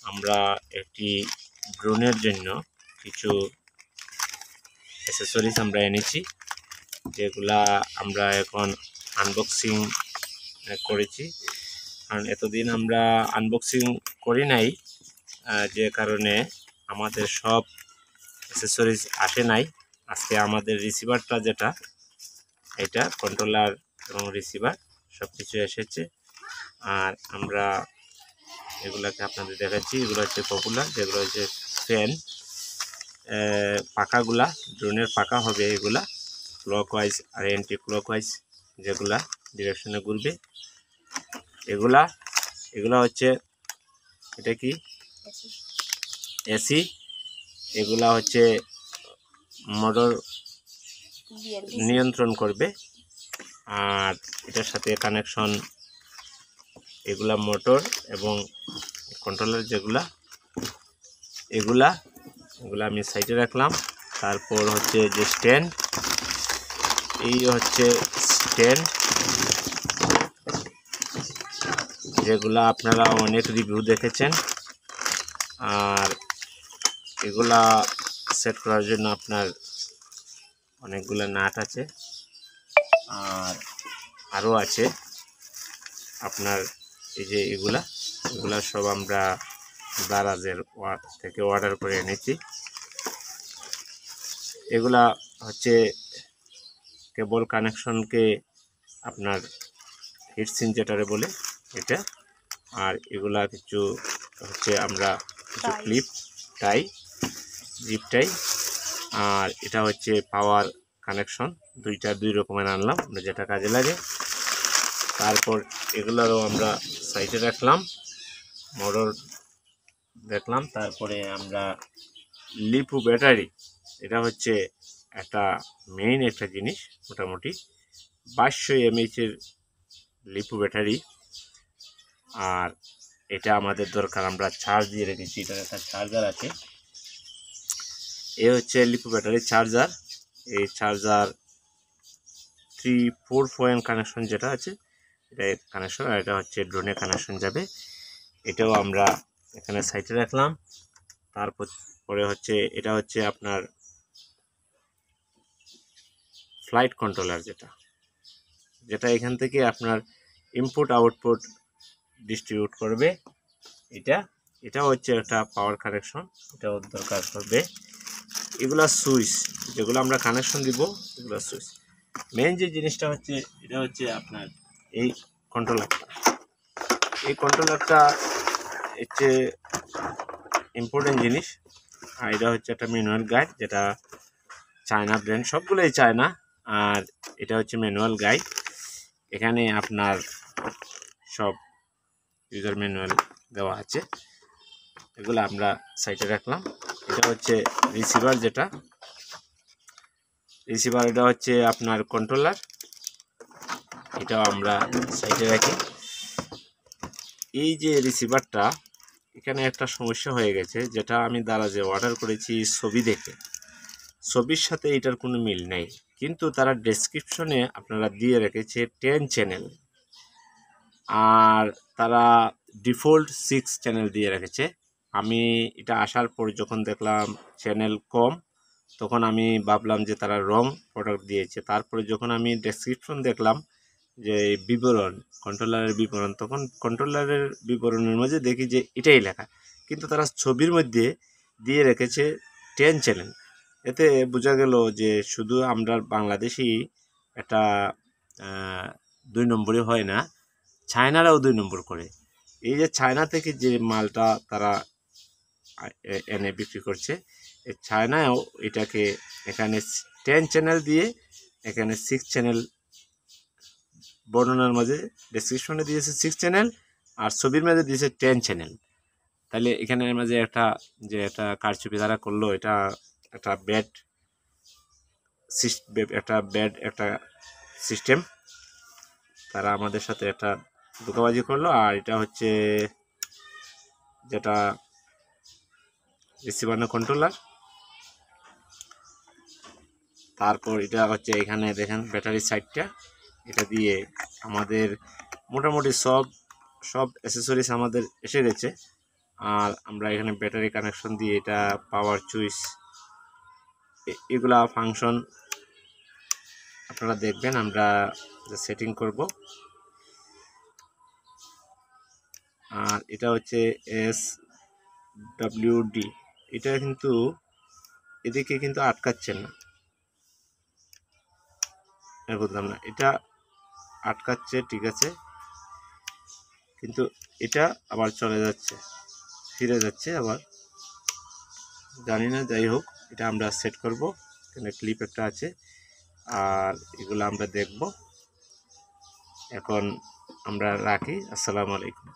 আমরা একটি ড্রোনের জন্য কিছু অ্যাসেসরিজ আমরা এনেছি, যেগুলা আমরা এখন আনবক্সিং করেছি। কারণ এতদিন আমরা আনবক্সিং করি নাই, যে কারণে আমাদের সব অ্যাসেসরিজ আসে নাই। আজকে আমাদের রিসিভারটা যেটা, এটা কন্ট্রোলার এবং রিসিভার সব কিছু এসেছে। আর আমরা এগুলাকে আপনাদের দেখাচ্ছি। এগুলো হচ্ছে পপুলার, যেগুলো হচ্ছে ফ্যান পাখাগুলা, ড্রোনের পাখা হবে এগুলা ক্লকওয়াইজ আর অ্যান্টি ক্লকওয়াইজ, যেগুলা ডিরেকশনে ঘুরবে। এগুলা হচ্ছে, এটা কি এসি, এগুলা হচ্ছে মোটর নিয়ন্ত্রণ করবে। আর এটার সাথে কানেকশন, এগুলা মোটর এবং কন্ট্রোলার যেগুলা, এগুলা আমি সাইডে রাখলাম। তারপর হচ্ছে যে স্ট্যান্ড, এই হচ্ছে স্ট্যান্ড, যেগুলা আপনারা অনেক রিভিউ দেখেছেন। আর এগুলা সেট করার জন্য আপনার অনেকগুলো নাট আছে, আর আরও আছে আপনার এই যে এগুলা সব আমরা দারাজের থেকে অর্ডার করে এনেছি। এগুলা হচ্ছে কেবল কানেকশনকে আপনার হিটসিন যেটারে বলে এটা। আর এগুলা কিছু হচ্ছে আমরা কিছু ক্লিপ টাই, জিপ টাই। আর এটা হচ্ছে পাওয়ার কানেকশন, দুই রকমের আনলাম আমরা, যেটা কাজে লাগে। তারপর এগুলোরও আমরা সাইডে রাখলাম, মোটর দেখলাম। তারপরে আমরা লিপু ব্যাটারি, এটা হচ্ছে একটা মেইন একটা জিনিস, মোটামুটি 500 mAh এর লিপু ব্যাটারি। আর এটা আমাদের দরকার, আমরা চার্জ দিয়ে রেখেছি, এটার একটা চার্জার আছে। এ হচ্ছে লিপু ব্যাটারি চার্জার। এই চার্জার 3-4 পয়েন্ট কানেকশন যেটা আছে, এটা কানেকশন। আর এটা হচ্ছে ড্রোনে কানেকশন যাবে, এটাও আমরা এখানে সাইডে রাখলাম। তারপরে হচ্ছে এটা হচ্ছে আপনার ফ্লাইট কন্ট্রোলার, যেটা এখান থেকে আপনার ইনপুট আউটপুট ডিস্ট্রিবিউট করবে। এটা হচ্ছে একটা পাওয়ার কানেকশন, এটাও দরকার হবে। এগুলা সুইচ, যেগুলো আমরা কানেকশন দিব, এগুলো সুইচ। মেইন যে জিনিসটা হচ্ছে, এটা হচ্ছে আপনার এই কন্ট্রোলারটা। এই কন্ট্রোলারটা হচ্ছে ইম্পর্টেন্ট জিনিস। আর এটা হচ্ছে একটা ম্যানুয়াল গাইড, যেটা চায়না ব্র্যান্ড, সবগুলোই চায়না। আর এটা হচ্ছে ম্যানুয়াল গাইড, এখানে আপনার সব ইউজার ম্যানুয়াল দেওয়া আছে। এগুলো আমরা সাইডে রাখলাম। এটা হচ্ছে রিসিভার, যেটা রিসিভার, এটা হচ্ছে আপনার কন্ট্রোলার, এটাও আমরা সাইডে রাখি। এই যে রিসিভারটা, এখানে একটা সমস্যা হয়ে গেছে, যেটা আমি দারাজে অর্ডার করেছি ছবি দেখে, ছবির সাথে এটার কোনো মিল নেই। কিন্তু তারা ডেসক্রিপশনে আপনারা দিয়ে রেখেছে 10 চ্যানেল, আর তারা ডিফল্ট 6 চ্যানেল দিয়ে রেখেছে। আমি এটা আসার পর যখন দেখলাম চ্যানেল কম, তখন আমি ভাবলাম যে তারা রং প্রোডাক্ট দিয়েছে। তারপরে যখন আমি ডেসক্রিপশন দেখলাম, যে বিবরণ, কন্ট্রোলারের বিবরণ, তখন কন্ট্রোলারের বিবরণের মধ্যে দেখি যে এটাই লেখা, কিন্তু তারা ছবির মধ্যে দিয়ে রেখেছে 10 চ্যানেল। এতে বোঝা গেল যে শুধু আমরা বাংলাদেশি একটা 2 নম্বরই হয় না, চায়নারাও 2 নম্বর করে। এই যে চায়না থেকে যে মালটা তারা এনে বিক্রি করছে, এই চায়নাও এটাকে এখানে 10 চ্যানেল দিয়ে, এখানে 6 চ্যানেল বর্ণনার মাঝে ডেসক্রিপশনে দিয়েছে 6 চ্যানেল, আর ছবির মাঝে দিয়েছে 10 চ্যানেল। তাহলে এখানের মাঝে একটা কারচুপি তারা করলো, এটা একটা ব্যাড সিস্টেম, তারা আমাদের সাথে একটা ধোঁকাবাজি করলো। আর এটা হচ্ছে যেটা রিসিভার কন্ট্রোলার। তারপর এটা হচ্ছে, এখানে দেখেন ব্যাটারি সাইডটা, এটা দিয়ে আমাদের মোটামুটি সব অ্যাসেসরিজ আমাদের এসে গেছে। আর আমরা এখানে ব্যাটারি কানেকশন দিয়ে এটা পাওয়ার চুইস এগুলা ফাংশন আপনারা দেখবেন আমরা সেটিং করব। আর এটা হচ্ছে SWD, এটা কিন্তু এদিকে কিন্তু আটকাচ্ছেন না, বুঝলাম না, এটা আটকাচ্ছে ঠিক আছে, কিন্তু এটা আবার চলে যাচ্ছে, ফিরে যাচ্ছে আবার, জানি না, যাই হোক এটা আমরা সেট করব। এখানে ক্লিপ একটা আছে আর এগুলো আমরা দেখব। এখন আমরা রাখি। আসসালামু আলাইকুম।